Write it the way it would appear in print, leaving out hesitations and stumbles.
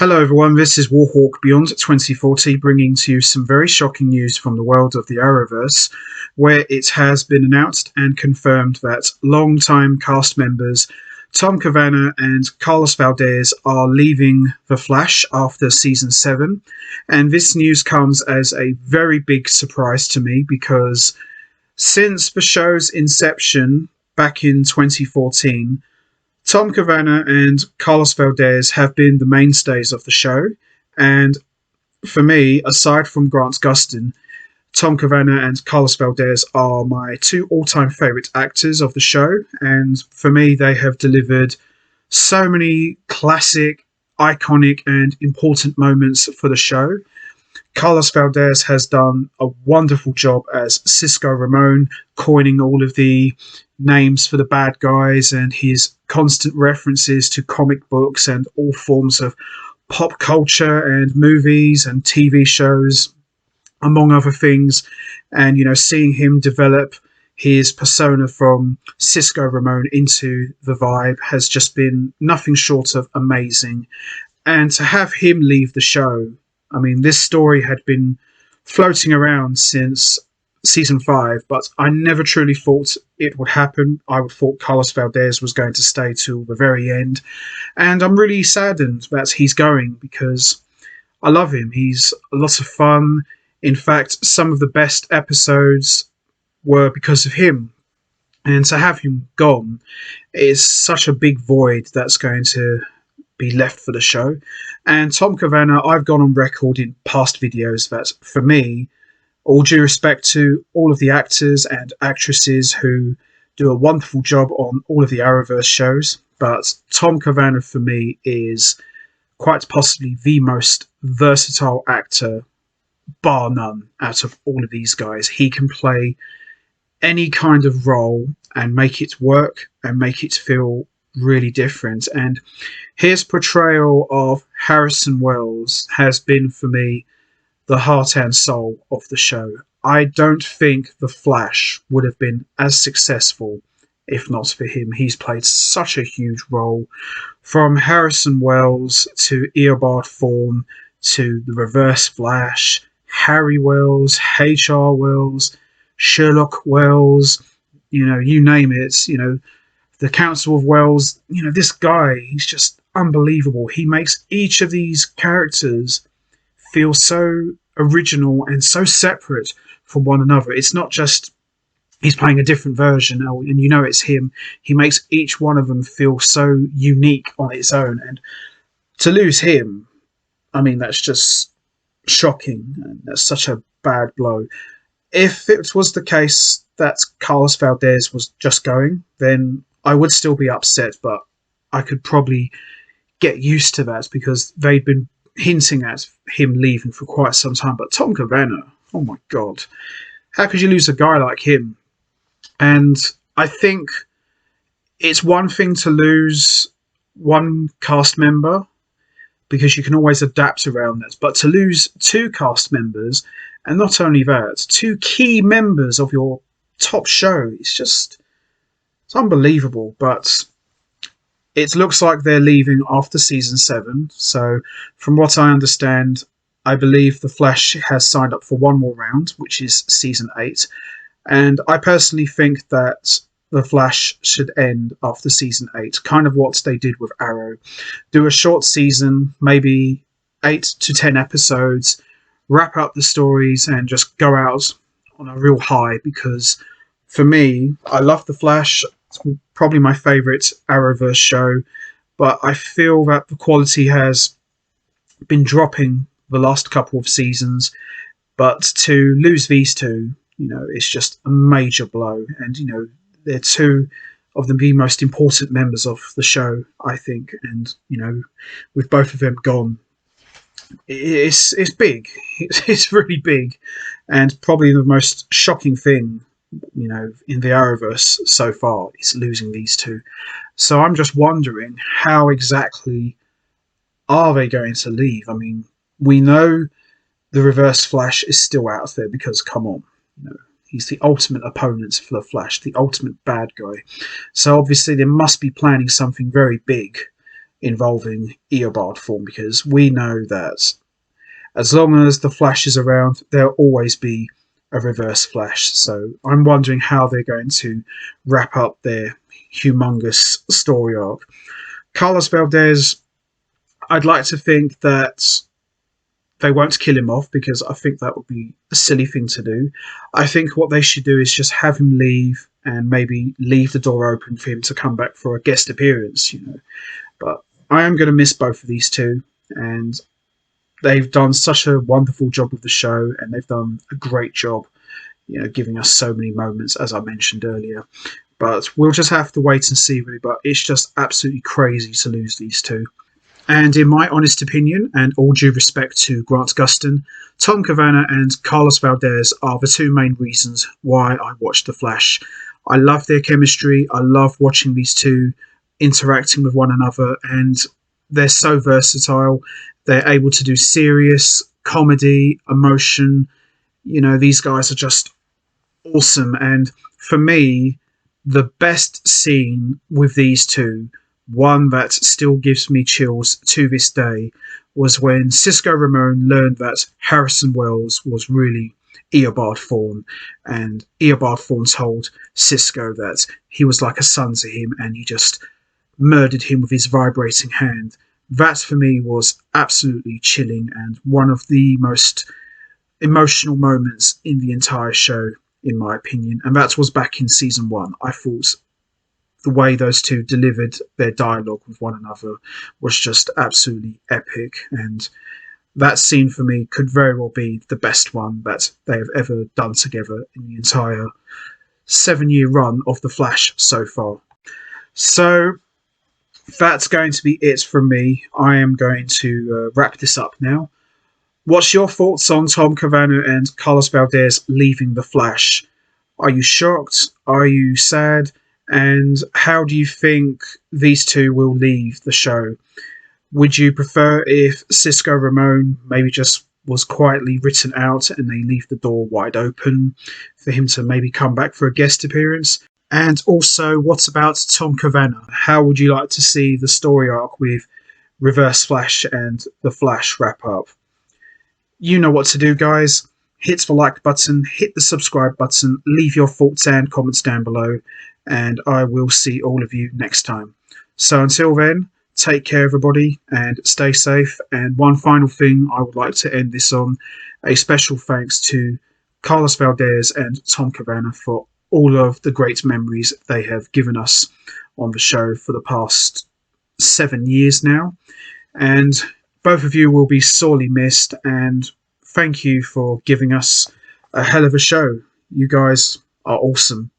Hello everyone, this is Warhawk Beyond 2040 bringing to you some very shocking news from the world of the Arrowverse, where it has been announced and confirmed that long-time cast members Tom Cavanagh and Carlos Valdes are leaving The Flash after Season 7, and this news comes as a very big surprise to me because since the show's inception back in 2014, Tom Cavanagh and Carlos Valdes have been the mainstays of the show, and for me, aside from Grant Gustin, Tom Cavanagh and Carlos Valdes are my two all-time favourite actors of the show, and for me, they have delivered so many classic, iconic, and important moments for the show. Carlos Valdes has done a wonderful job as Cisco Ramon, coining all of the names for the bad guys and his constant references to comic books and all forms of pop culture and movies and TV shows, among other things. And, seeing him develop his persona from Cisco Ramon into the Vibe has just been nothing short of amazing. And to have him leave the show, this story had been floating around since Season 5, but I never truly thought it would happen. I would thought Carlos Valdes was going to stay till the very end, and I'm really saddened that he's going because I love him. He's a lot of fun. In fact, some of the best episodes were because of him, and to have him gone is such a big void that's going to be left for the show. And Tom Cavanagh, I've gone on record in past videos that for me, all due respect to all of the actors and actresses who do a wonderful job on all of the Arrowverse shows, but Tom Cavanagh for me is quite possibly the most versatile actor, bar none, out of all of these guys. He can play any kind of role and make it work and make it feel really different. And his portrayal of Harrison Wells has been for me the heart and soul of the show. I don't think The Flash would have been as successful if not for him. He's played such a huge role, from Harrison Wells to Eobard Thawne to the Reverse Flash, Harry Wells, H.R. Wells, Sherlock Wells, you name it, the Council of Wells. This guy, he's just unbelievable. He makes each of these characters feel so original and so separate from one another. It's not just he's playing a different version and it's him. He makes each one of them feel so unique on its own. And to lose him, that's just shocking. And that's such a bad blow. If it was the case that Carlos Valdes was just going, then I would still be upset, but I could probably get used to that because they'd been hinting at him leaving for quite some time. But Tom Cavanagh, oh my God, how could you lose a guy like him? And I think it's one thing to lose one cast member because you can always adapt around that, but to lose two cast members, and not only that, two key members of your top show, it's unbelievable. But it looks like they're leaving after Season 7. So from what I understand, I believe The Flash has signed up for one more round, which is Season 8. And I personally think that The Flash should end after Season 8, kind of what they did with Arrow. Do a short season, maybe 8 to 10 episodes, wrap up the stories and just go out on a real high, because for me, I love The Flash. It's probably my favourite Arrowverse show, but I feel that the quality has been dropping the last couple of seasons. But to lose these two, it's just a major blow. And, they're two of the most important members of the show, I think. And, with both of them gone, it's big. It's really big. And probably the most shocking thing in the Arrowverse so far is losing these two. So I'm just wondering, how exactly are they going to leave? We know the Reverse Flash is still out there because, come on, he's the ultimate opponent for the Flash, the ultimate bad guy. So obviously they must be planning something very big involving Eobard form, because we know that as long as the Flash is around, there'll always be a Reverse Flash. So I'm wondering how they're going to wrap up their humongous story arc. Carlos Valdes, I'd like to think that they won't kill him off, because I think that would be a silly thing to do. I think what they should do is just have him leave and maybe leave the door open for him to come back for a guest appearance, you know. But I am going to miss both of these two, and they've done such a wonderful job with the show, and they've done a great job, you know, giving us so many moments, as I mentioned earlier. But we'll just have to wait and see, really. But it's just absolutely crazy to lose these two. And in my honest opinion, and all due respect to Grant Gustin, Tom Cavanagh and Carlos Valdes are the two main reasons why I watched The Flash. I love their chemistry. I love watching these two interacting with one another, and they're so versatile. They're able to do serious, comedy, emotion. You know, these guys are just awesome. And for me, the best scene with these two, one that still gives me chills to this day, was when Cisco Ramon learned that Harrison Wells was really Eobard Thawne, and Eobard Thawne told Cisco that he was like a son to him, and he just murdered him with his vibrating hand. That for me was absolutely chilling and one of the most emotional moments in the entire show, in my opinion. And that was back in season 1. I thought the way those two delivered their dialogue with one another was just absolutely epic. And that scene for me could very well be the best one that they have ever done together in the entire 7-year run of The Flash so far. So that's going to be it from me. I am going to wrap this up now. What's your thoughts on Tom Cavanagh and Carlos Valdes leaving The Flash? Are you shocked? Are you sad? And how do you think these two will leave the show? Would you prefer if Cisco Ramon maybe just was quietly written out and they leave the door wide open for him to maybe come back for a guest appearance? And also, what about Tom Cavanagh? How would you like to see the story arc with Reverse Flash and The Flash wrap up? You know what to do, guys. Hit the like button, hit the subscribe button, leave your thoughts and comments down below, and I will see all of you next time. So until then, take care, everybody, and stay safe. And one final thing I would like to end this on, a special thanks to Carlos Valdes and Tom Cavanagh for all of the great memories they have given us on the show for the past 7 years now. And both of you will be sorely missed, and thank you for giving us a hell of a show. You guys are awesome.